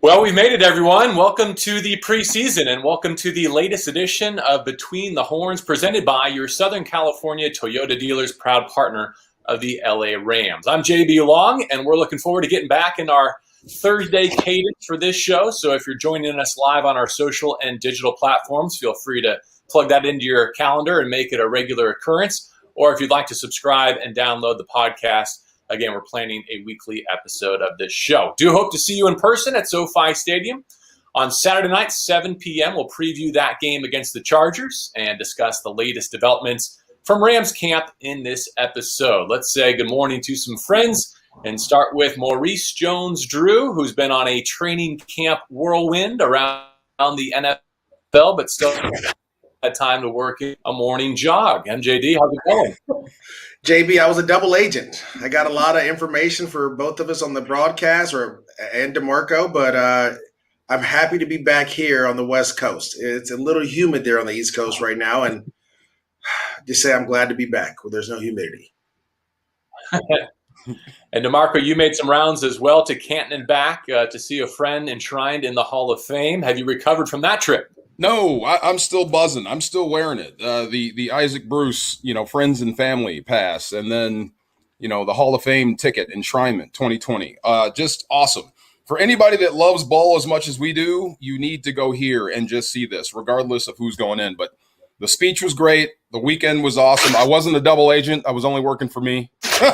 Well, we made it, everyone. Welcome to the preseason and welcome to the latest edition of Between the Horns, presented by your Southern California Toyota dealers, proud partner of the LA Rams. I'm JB Long, and we're looking forward to getting back in our Thursday cadence for this show. So if you're joining us live on our social and digital platforms, feel free to plug that into your calendar and make it a regular occurrence. Or if you'd like to subscribe and download the podcast, again, we're planning a weekly episode of this show. Do hope to see you in person at SoFi Stadium on Saturday night, 7 p.m. We'll preview that game against the Chargers and discuss the latest developments from Rams camp in this episode. Let's say good morning to some friends and start with Maurice Jones-Drew, who's been on a training camp whirlwind around the NFL, but still had time to work a morning jog. MJD, how's it going? JB, I was a double agent. I got a lot of information for both of us on the broadcast and DeMarco, but I'm happy to be back here on the West Coast. It's a little humid there on the East Coast right now, and just say I'm glad to be back where there's no humidity. And DeMarco, you made some rounds as well to Canton and back to see a friend enshrined in the Hall of Fame. Have you recovered from that trip? No, I'm still buzzing. I'm still wearing it. The Isaac Bruce, friends and family pass, and then, the Hall of Fame ticket, enshrinement 2020. Just awesome. For anybody that loves ball as much as we do, you need to go here and just see this, regardless of who's going in. But the speech was great. The weekend was awesome. I wasn't a double agent. I was only working for me.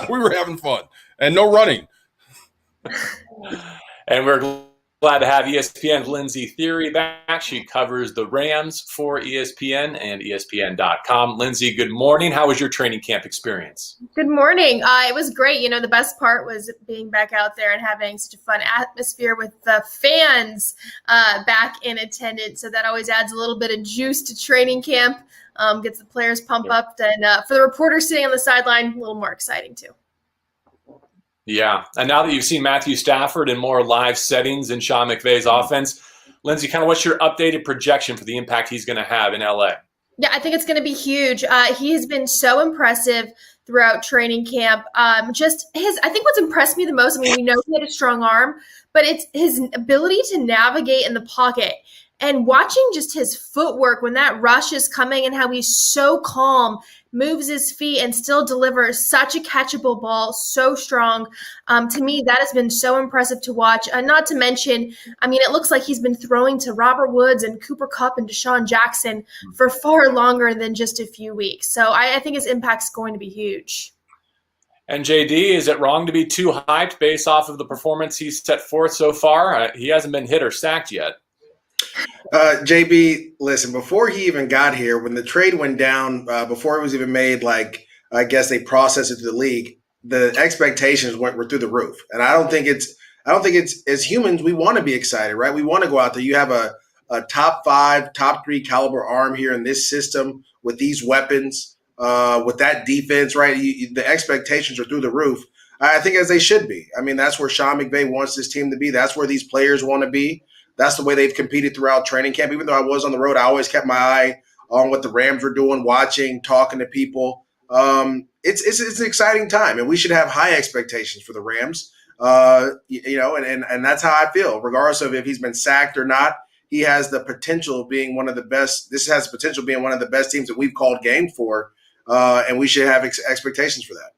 We were having fun and no running. And we're glad to have ESPN's Lindsay Theory back. She covers the Rams for ESPN and ESPN.com. Lindsay, good morning. How was your training camp experience? Good morning. It was great. The best part was being back out there and having such a fun atmosphere with the fans back in attendance. So that always adds a little bit of juice to training camp, gets the players pumped up. And for the reporters sitting on the sideline, a little more exciting too. Yeah, and now that you've seen Matthew Stafford in more live settings in Sean McVay's offense, Lindsay, kind of what's your updated projection for the impact he's going to have in LA? Yeah, I think it's going to be huge. He has been so impressive throughout training camp. I think what's impressed me the most, we know he had a strong arm, but it's his ability to navigate in the pocket. And watching just his footwork when that rush is coming and how he's so calm, moves his feet and still delivers such a catchable ball, so strong. To me, that has been so impressive to watch. Not to mention, it looks like he's been throwing to Robert Woods and Cooper Kupp and Deshaun Jackson for far longer than just a few weeks. So I think his impact's going to be huge. And JD, is it wrong to be too hyped based off of the performance he's set forth so far? He hasn't been hit or sacked yet. JB, listen, before he even got here, when the trade went down, before it was even made, I guess they processed it to the league, the expectations were through the roof. And I don't think it's as humans, we want to be excited, right? We want to go out there. You have a top 5, top 3 caliber arm here in this system with these weapons, with that defense, right? The expectations are through the roof. I think as they should be. That's where Sean McVay wants this team to be. That's where these players want to be. That's the way they've competed throughout training camp. Even though I was on the road, I always kept my eye on what the Rams were doing, watching, talking to people. It's an exciting time, and we should have high expectations for the Rams. And that's how I feel. Regardless of if he's been sacked or not, he has the potential of being one of the best. This has the potential of being one of the best teams that we've called game for, and we should have expectations for that.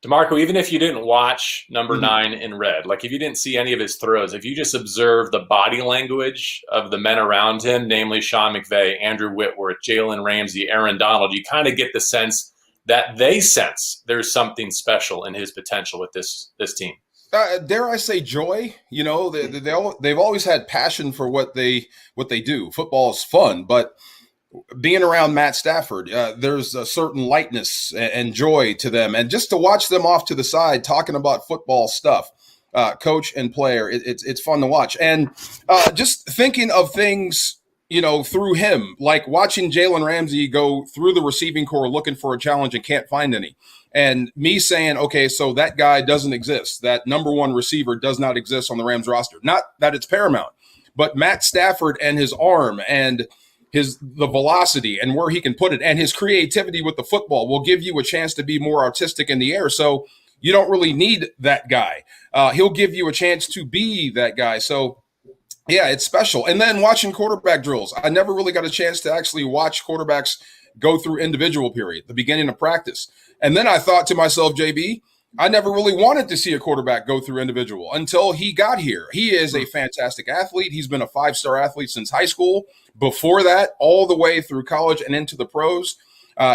DeMarco, even if you didn't watch number 9 in red, if you didn't see any of his throws, if you just observe the body language of the men around him, namely Sean McVay, Andrew Whitworth, Jalen Ramsey, Aaron Donald, you kind of get the sense that they sense there's something special in his potential with this team. Dare I say joy? They've always had passion for what they do. Football is fun, but being around Matt Stafford, there's a certain lightness and joy to them. And just to watch them off to the side talking about football stuff, coach and player, it's fun to watch. And just thinking of things, through him, like watching Jalen Ramsey go through the receiving corps looking for a challenge and can't find any. And me saying, okay, so that guy doesn't exist. That number 1 receiver does not exist on the Rams roster. Not that it's paramount, but Matt Stafford and his arm and the velocity and where he can put it and his creativity with the football will give you a chance to be more artistic in the air. So you don't really need that guy. He'll give you a chance to be that guy. So Yeah, it's special. And then watching quarterback drills. I never really got a chance to actually watch quarterbacks go through individual period, the beginning of practice. And then I thought to myself, JB, I never really wanted to see a quarterback go through individual until he got here. He is a fantastic athlete. He's been a 5-star athlete since high school. Before that, all the way through college and into the pros.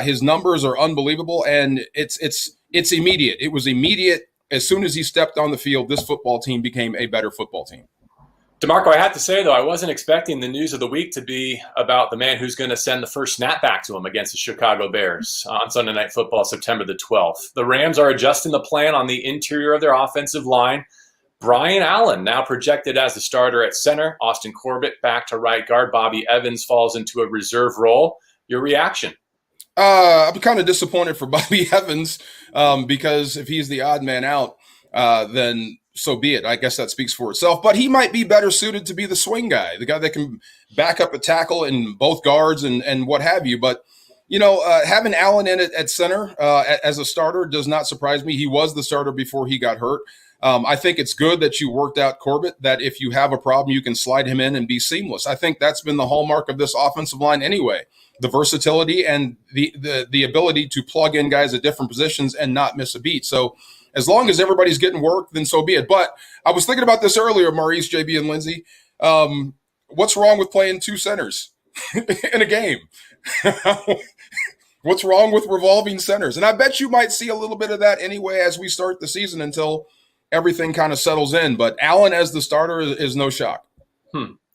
His numbers are unbelievable, and it's immediate. It was immediate. As soon as he stepped on the field, this football team became a better football team. DeMarco, I have to say, though, I wasn't expecting the news of the week to be about the man who's going to send the first snap back to him against the Chicago Bears on Sunday Night Football, September the 12th. The Rams are adjusting the plan on the interior of their offensive line. Brian Allen now projected as the starter at center. Austin Corbett back to right guard. Bobby Evans falls into a reserve role. Your reaction? I'm kind of disappointed for Bobby Evans because if he's the odd man out, then so be it. I guess that speaks for itself. But he might be better suited to be the swing guy, the guy that can back up a tackle in both guards and what have you. But, having Allen in at center as a starter does not surprise me. He was the starter before he got hurt. I think it's good that you worked out Corbett, that if you have a problem, you can slide him in and be seamless. I think that's been the hallmark of this offensive line anyway, the versatility and the ability to plug in guys at different positions and not miss a beat. So as long as everybody's getting work, then so be it. But I was thinking about this earlier, Maurice, JB, and Lindsay. What's wrong with playing two centers in a game? What's wrong with revolving centers? And I bet you might see a little bit of that anyway as we start the season until everything kind of settles in. But Allen as the starter is no shock.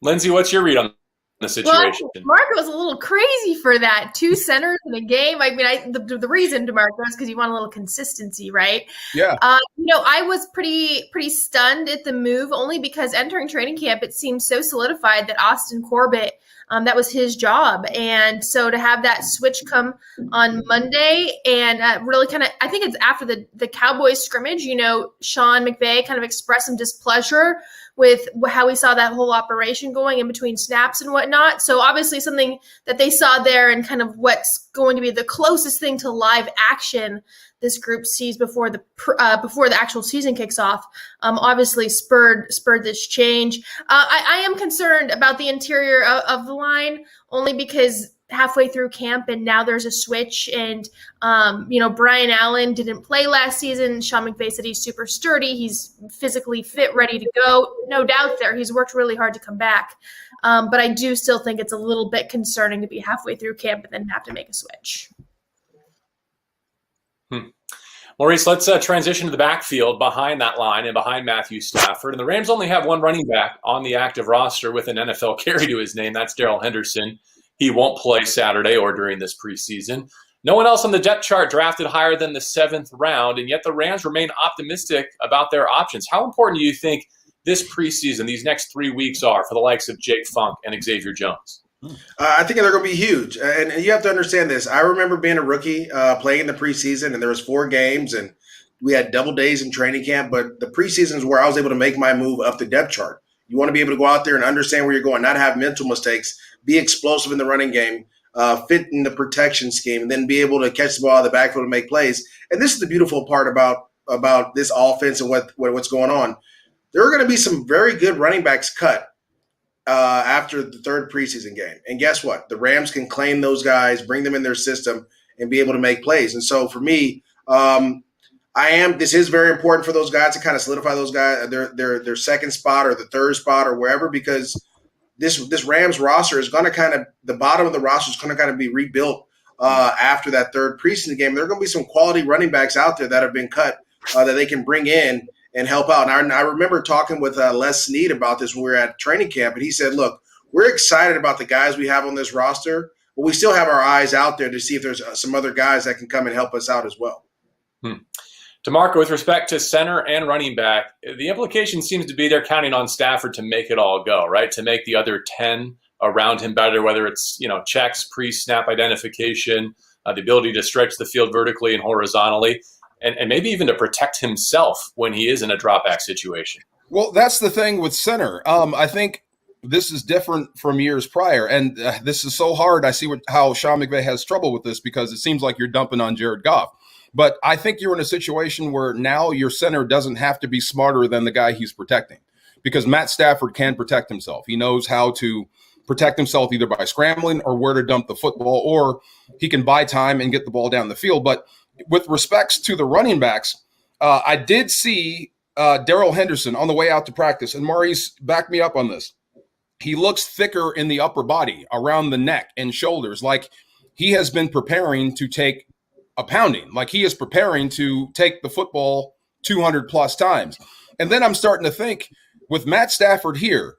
Lindsay, what's your read on the situation? Well, DeMarco's a little crazy for that. 2 centers in a game. I mean, the reason, DeMarco, is because you want a little consistency, right? Yeah. I was pretty stunned at the move, only because entering training camp, it seemed so solidified that Austin Corbett, that was his job. And so to have that switch come on Monday and really kind of, I think it's after the Cowboys scrimmage, Sean McVay kind of expressed some displeasure with how we saw that whole operation going in between snaps and whatnot. So obviously something that they saw there and kind of what's going to be the closest thing to live action this group sees before the actual season kicks off, obviously spurred this change. I am concerned about the interior of the line only because halfway through camp and now there's a switch and Brian Allen didn't play last season. Sean McVay said he's super sturdy. He's physically fit, ready to go. No doubt there. He's worked really hard to come back. But I do still think it's a little bit concerning to be halfway through camp and then have to make a switch. Maurice, let's transition to the backfield behind that line and behind Matthew Stafford. And the Rams only have one running back on the active roster with an NFL carry to his name. That's Darrell Henderson. He won't play Saturday or during this preseason. No one else on the depth chart drafted higher than the 7th round, and yet the Rams remain optimistic about their options. How important do you think this preseason, these next 3 weeks, are for the likes of Jake Funk and Xavier Jones? I think they're going to be huge, and you have to understand this. I remember being a rookie playing in the preseason, and there was 4 games, and we had double days in training camp. But the preseason is where I was able to make my move up the depth chart. You want to be able to go out there and understand where you're going, not have mental mistakes, be explosive in the running game, fit in the protection scheme, and then be able to catch the ball out of the backfield and make plays. And this is the beautiful part about this offense and what's going on. There are going to be some very good running backs cut after the 3rd preseason game. And guess what? The Rams can claim those guys, bring them in their system, and be able to make plays. And so for me, this is very important for those guys to kind of solidify those guys, their second spot or the 3rd spot or wherever, because this Rams roster is going to the bottom of the roster is going to kind of be rebuilt after that 3rd preseason game. There are going to be some quality running backs out there that have been cut that they can bring in and help out. And I remember talking with Les Snead about this when we were at training camp, and he said, look, we're excited about the guys we have on this roster, but we still have our eyes out there to see if there's some other guys that can come and help us out as well. DeMarco, with respect to center and running back, the implication seems to be they're counting on Stafford to make it all go, right? To make the other 10 around him better, whether it's, checks, pre-snap identification, the ability to stretch the field vertically and horizontally, and maybe even to protect himself when he is in a drop-back situation. Well, that's the thing with center. I think this is different from years prior, and this is so hard. I see how Sean McVay has trouble with this because it seems like you're dumping on Jared Goff. But I think you're in a situation where now your center doesn't have to be smarter than the guy he's protecting, because Matt Stafford can protect himself. He knows how to protect himself either by scrambling or where to dump the football, or he can buy time and get the ball down the field. But with respects to the running backs, I did see Darrell Henderson on the way out to practice, and Maurice, back me up on this. He looks thicker in the upper body, around the neck and shoulders, like he has been preparing to take a pounding, like he is preparing to take the football 200 plus times. And then I'm starting to think, with Matt Stafford here,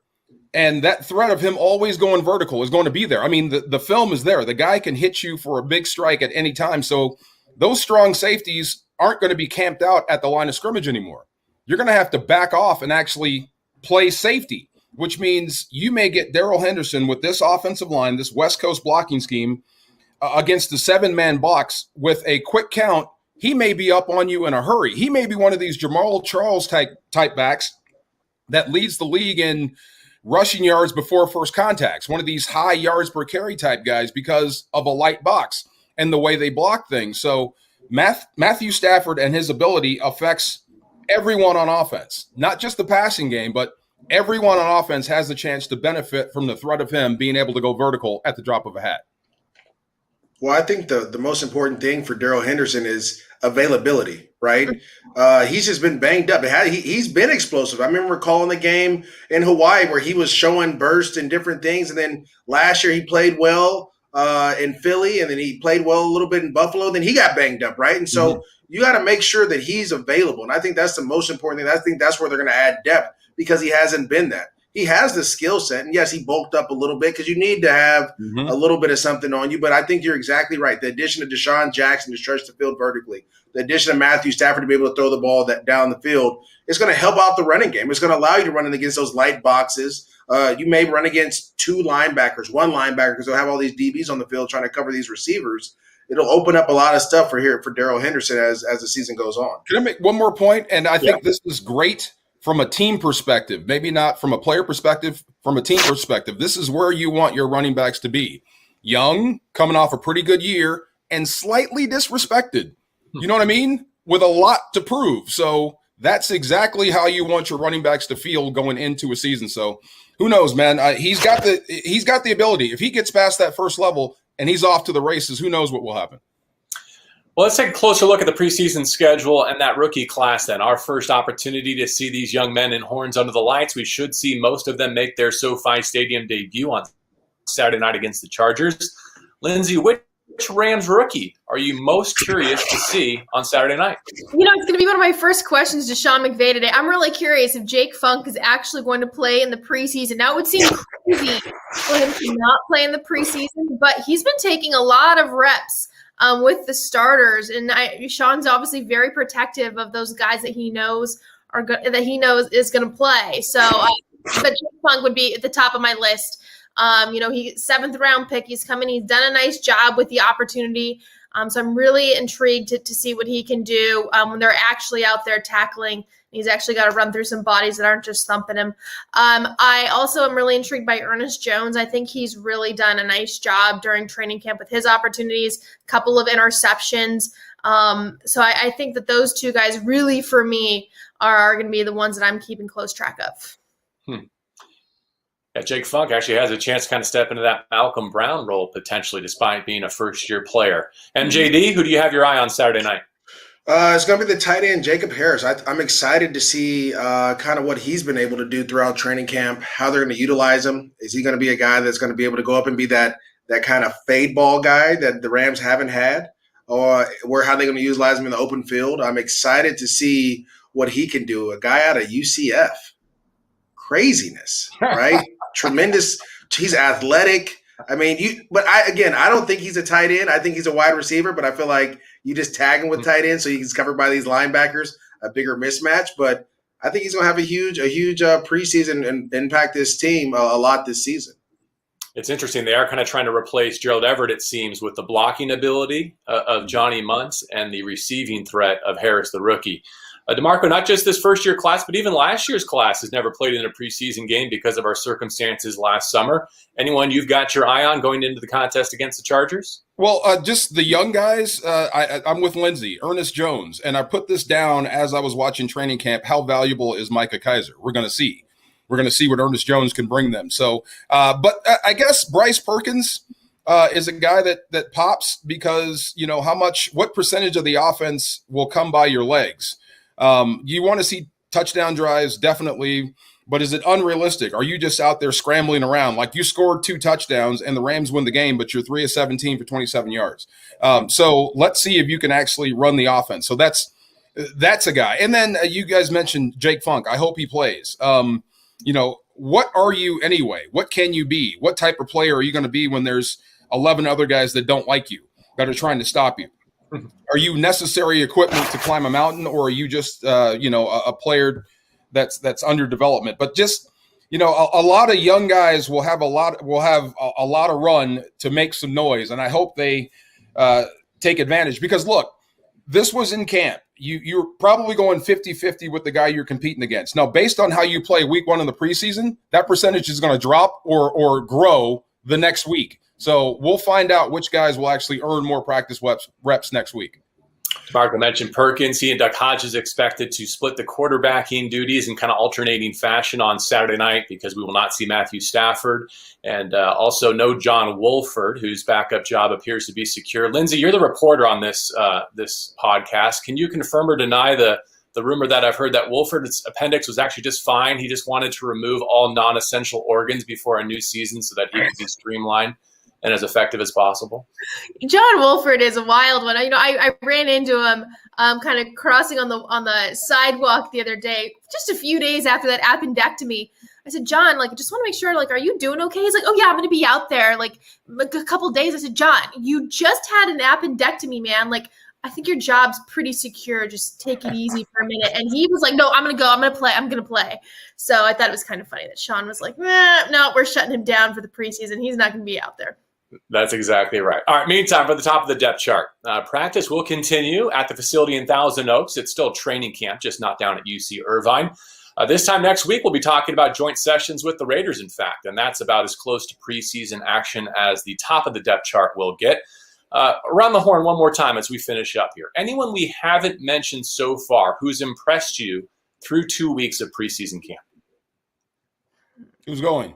and that threat of him always going vertical is going to be there. I mean, the film is there. The guy can hit you for a big strike at any time. So those strong safeties aren't going to be camped out at the line of scrimmage anymore. You're going to have to back off and actually play safety, which means you may get Darrell Henderson with this offensive line, this West Coast blocking scheme, against the 7-man box with a quick count. He may be up on you in a hurry. He may be one of these Jamal Charles type backs that leads the league in rushing yards before first contacts, one of these high yards per carry type guys because of a light box and the way they block things. So Matthew Stafford and his ability affects everyone on offense, not just the passing game, but everyone on offense has a chance to benefit from the threat of him being able to go vertical at the drop of a hat. Well, I think the most important thing for Darrell Henderson is availability, right? He's just been banged up. He's been explosive. I remember calling the game in Hawaii where he was showing bursts and different things. And then last year he played well in Philly, and then he played well a little bit in Buffalo. Then he got banged up, right? And so you got to make sure that he's available. And I think that's the most important thing. I think that's where they're going to add depth because he hasn't been that. He has the skill set, and yes, he bulked up a little bit because you need to have a little bit of something on you. But I think you're exactly right. The addition of Deshaun Jackson to stretch the field vertically, the addition of Matthew Stafford to be able to throw the ball down the field, is going to help out the running game. It's going to allow you to run in against those light boxes. You may run against 2 linebackers, 1 linebacker, because they'll have all these DBs on the field trying to cover these receivers. It'll open up a lot of stuff for Darrell Henderson as the season goes on. Can I make one more point? And I think this is great from a team perspective, maybe not from a player perspective, from a team perspective. This is where you want your running backs to be. Young, coming off a pretty good year, and slightly disrespected. You know what I mean? With a lot to prove. So that's exactly how you want your running backs to feel going into a season. So who knows, man? He's got the ability. If he gets past that first level and he's off to the races, who knows what will happen? Well, let's take a closer look at the preseason schedule and that rookie class then. Our first opportunity to see these young men in horns under the lights. We should see most of them make their SoFi Stadium debut on Saturday night against the Chargers. Lindsay, which Rams rookie are you most curious to see on Saturday night? You know, it's going to be one of my first questions to Sean McVay today. I'm really curious if Jake Funk is actually going to play in the preseason. Now, it would seem crazy for him to not play in the preseason, but he's been taking a lot of reps with the starters, and Sean's obviously very protective of those guys that he knows is going to play. So, but Jake Funk would be at the top of my list. He's 7th round pick. He's coming. He's done a nice job with the opportunity. So I'm really intrigued to see what he can do when they're actually out there tackling. He's actually got to run through some bodies that aren't just thumping him. I also am really intrigued by Ernest Jones. I think he's really done a nice job during training camp with his opportunities, a couple of interceptions. So I think that those 2 guys really, for me, are going to be the ones that I'm keeping close track of. Yeah, Jake Funk actually has a chance to kind of step into that Malcolm Brown role potentially, despite being a first-year player. MJD, who do you have your eye on Saturday night? It's going to be the tight end, Jacob Harris. I'm excited to see kind of what he's been able to do throughout training camp, how they're going to utilize him. Is he going to be a guy that's going to be able to go up and be that kind of fade ball guy that the Rams haven't had? Or how they're going to utilize him in the open field? I'm excited to see what he can do. A guy out of UCF. Craziness, right? Tremendous. He's athletic. I mean, I don't think he's a tight end. I think he's a wide receiver, but I feel like you just tag him with tight end so he's covered by these linebackers, a bigger mismatch. But I think he's going to have a huge preseason and impact this team a lot this season. It's interesting. They are kind of trying to replace Gerald Everett, it seems, with the blocking ability of Johnny Muntz and the receiving threat of Harris, the rookie. DeMarco, not just this first-year class, but even last year's class has never played in a preseason game because of our circumstances last summer. Anyone you've got your eye on going into the contest against the Chargers? Well, just the young guys. I'm with Lindsay, Ernest Jones, and I put this down as I was watching training camp. How valuable is Micah Kiser? We're going to see. we're going to see what Ernest Jones can bring them. So, but I guess Bryce Perkins is a guy that pops because, what percentage of the offense will come by your legs? You want to see touchdown drives, definitely. But is it unrealistic? Are you just out there scrambling around? Like you scored 2 touchdowns and the Rams win the game, but you're 3 of 17 for 27 yards. So let's see if you can actually run the offense. So that's a guy. And then you guys mentioned Jake Funk. I hope he plays. What are you anyway? What can you be? What type of player are you going to be when there's 11 other guys that don't like you, that are trying to stop you? Are you necessary equipment to climb a mountain, or are you just a player that's under development? But just a lot of young guys will have a lot of run to make some noise, and I hope they take advantage, because look, this was in camp. You're probably going 50-50 with the guy you're competing against. Now, based on how you play week 1 in the preseason, that percentage is going to drop or grow the next week. So we'll find out which guys will actually earn more practice reps next week. Marco mentioned Perkins. He and Duck Hodges expected to split the quarterbacking duties in kind of alternating fashion on Saturday night, because we will not see Matthew Stafford, and also no John Wolford, whose backup job appears to be secure. Lindsay, you're the reporter on this podcast. Can you confirm or deny the rumor that I've heard that Wolford's appendix was actually just fine? He just wanted to remove all non-essential organs before a new season so that he could be streamlined and as effective as possible. John Wolford is a wild one. I ran into him kind of crossing on the sidewalk the other day, just a few days after that appendectomy. I said, John, just want to make sure, are you doing okay? He's like, oh yeah, I'm going to be out there like a couple days. I said, John, you just had an appendectomy, man. I think your job's pretty secure. Just take it easy for a minute. And he was like, no, I'm going to go. I'm going to play. So I thought it was kind of funny that Sean was like, no, we're shutting him down for the preseason. He's not going to be out there. That's exactly right. All right, meantime, for the top of the depth chart, practice will continue at the facility in Thousand Oaks. It's still training camp, just not down at UC Irvine. This time next week, we'll be talking about joint sessions with the Raiders, in fact, and that's about as close to preseason action as the top of the depth chart will get. Around the horn one more time as we finish up here. Anyone we haven't mentioned so far who's impressed you through 2 weeks of preseason camp? Who's going?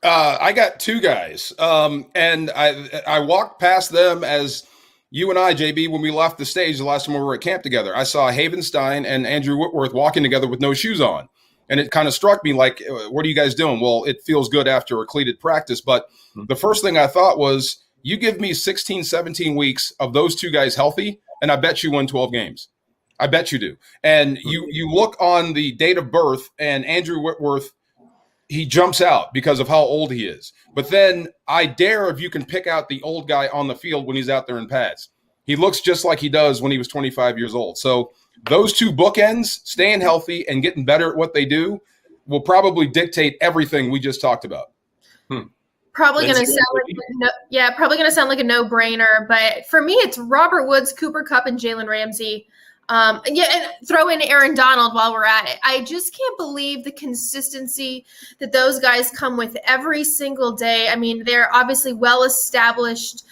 I got 2 guys, and I walked past them as you and I, JB, when we left the stage the last time we were at camp together. I saw Havenstein and Andrew Whitworth walking together with no shoes on, and it kind of struck me like, what are you guys doing? Well, it feels good after a cleated practice, but the first thing I thought was, you give me 16, 17 weeks of those 2 guys healthy, and I bet you win 12 games. I bet you do. And you look on the date of birth, and Andrew Whitworth, he jumps out because of how old he is. But then I dare if you can pick out the old guy on the field when he's out there in pads. He looks just like he does when he was 25 years old. So those 2 bookends, staying healthy and getting better at what they do, will probably dictate everything we just talk about. Probably going to sound like a no-brainer. But for me, it's Robert Woods, Cooper Kupp, and Jalen Ramsey. And throw in Aaron Donald while we're at it. I just can't believe the consistency that those guys come with every single day. I mean, they're obviously well-established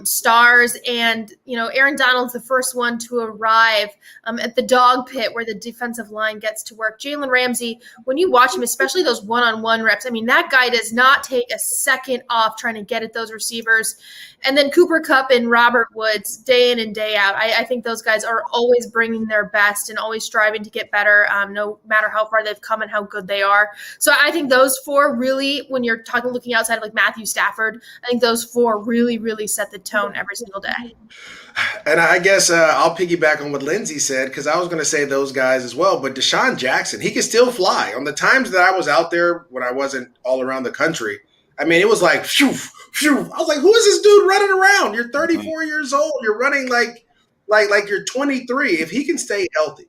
stars, and Aaron Donald's the first one to arrive at the dog pit where the defensive line gets to work. Jalen Ramsey, when you watch him, especially those one-on-one reps, I mean, that guy does not take a second off trying to get at those receivers. And then Cooper Kupp and Robert Woods, day in and day out, I think those guys are always bringing their best and always striving to get better, no matter how far they've come and how good they are. So I think those 4 really, when you're looking outside of like Matthew Stafford, I think those 4 really, really set the tone every single day. And I guess I'll piggyback on what Lindsay said, because I was going to say those guys as well. But Deshaun Jackson, he can still fly. On the times that I was out there when I wasn't all around the country, I mean, it was like, phew, phew. I was like, who is this dude running around? You're 34 years old. You're running like you're 23. If he can stay healthy,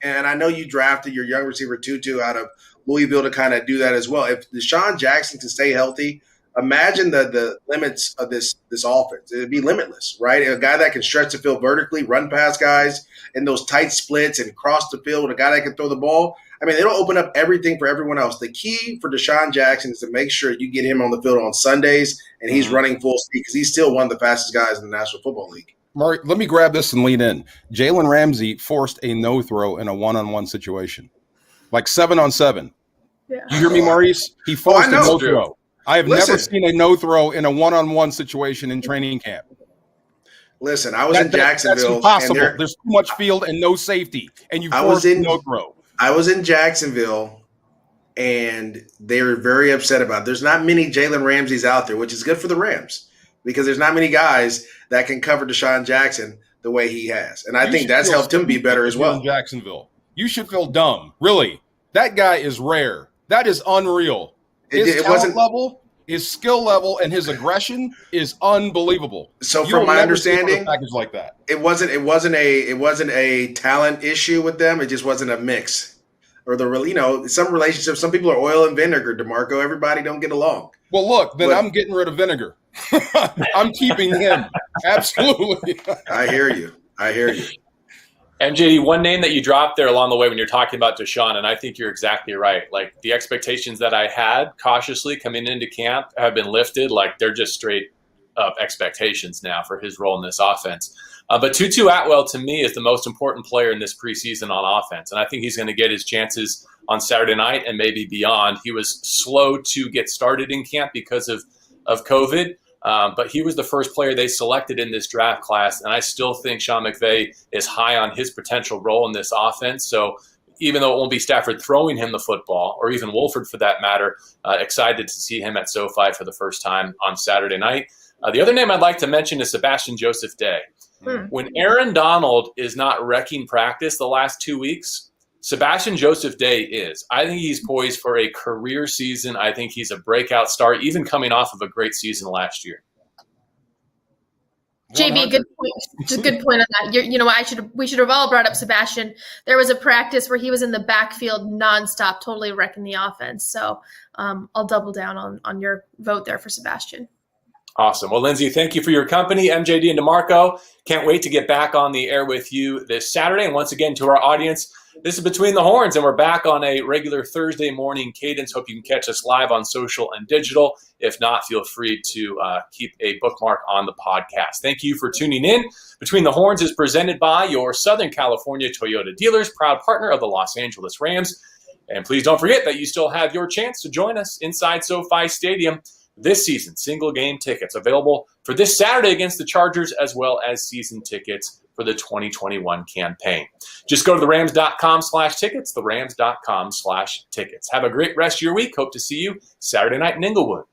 and I know you drafted your young receiver Tutu out of Louisville to kind of do that as well. If Deshaun Jackson can stay healthy, imagine the limits of this offense. It'd be limitless, right? A guy that can stretch the field vertically, run past guys in those tight splits and cross the field, a guy that can throw the ball. I mean, it'll open up everything for everyone else. The key for Deshaun Jackson is to make sure you get him on the field on Sundays and he's running full speed, because he's still one of the fastest guys in the National Football League. Mark, let me grab this and lean in. Jalen Ramsey forced a no-throw in a one-on-one situation, like 7-on-7. Yeah. You hear me, Maurice? He I forced a know. no throw. I have Listen. never seen a no throw in a one-on-one situation in training camp. Listen, I was in That's Jacksonville, and impossible. There's too much field and no safety, and you force a no throw. I was in Jacksonville, and they were very upset about it. There's not many Jalen Ramseys out there, which is good for the Rams because there's not many guys that can cover Deshaun Jackson the way he has, and I think that's helped him be better as well. In Jacksonville, you should feel dumb. Really, that guy is rare. That is unreal. His talent level, his skill level, and his aggression is unbelievable. So, from my understanding, package like that, it wasn't a talent issue with them. It just wasn't a mix. Or some relationships, some people are oil and vinegar, DeMarco. Everybody don't get along. Well, look, then I'm getting rid of vinegar. I'm keeping him. Absolutely. I hear you. MJD, one name that you dropped there along the way when you're talking about Deshaun, and I think you're exactly right. Like, the expectations that I had cautiously coming into camp have been lifted. Like, they're just straight up expectations now for his role in this offense. But Tutu Atwell, to me, is the most important player in this preseason on offense. And I think he's going to get his chances on Saturday night and maybe beyond. He was slow to get started in camp because of COVID. But he was the first player they selected in this draft class. And I still think Sean McVay is high on his potential role in this offense. So even though it won't be Stafford throwing him the football, or even Wolford for that matter, excited to see him at SoFi for the first time on Saturday night. The other name I'd like to mention is Sebastian Joseph Day. When Aaron Donald is not wrecking practice the last 2 weeks, Sebastian Joseph Day is. I think he's poised for a career season. I think he's a breakout star, even coming off of a great season last year. JB, good point. Just a good point on that. We should have all brought up Sebastian. There was a practice where he was in the backfield nonstop, totally wrecking the offense. So I'll double down on your vote there for Sebastian. Awesome. Well, Lindsay, thank you for your company. MJD and DeMarco, can't wait to get back on the air with you this Saturday. And once again, to our audience, this is Between the Horns, and we're back on a regular Thursday morning cadence. Hope you can catch us live on social and digital. If not, feel free to keep a bookmark on the podcast. Thank you for tuning in. Between the Horns is presented by your Southern California Toyota dealers, proud partner of the Los Angeles Rams. And please don't forget that you still have your chance to join us inside SoFi Stadium this season. Single game tickets available for this Saturday against the Chargers, as well as season tickets for the 2021 campaign. Just go to therams.com/tickets, therams.com/tickets. Have a great rest of your week. Hope to see you Saturday night in Inglewood.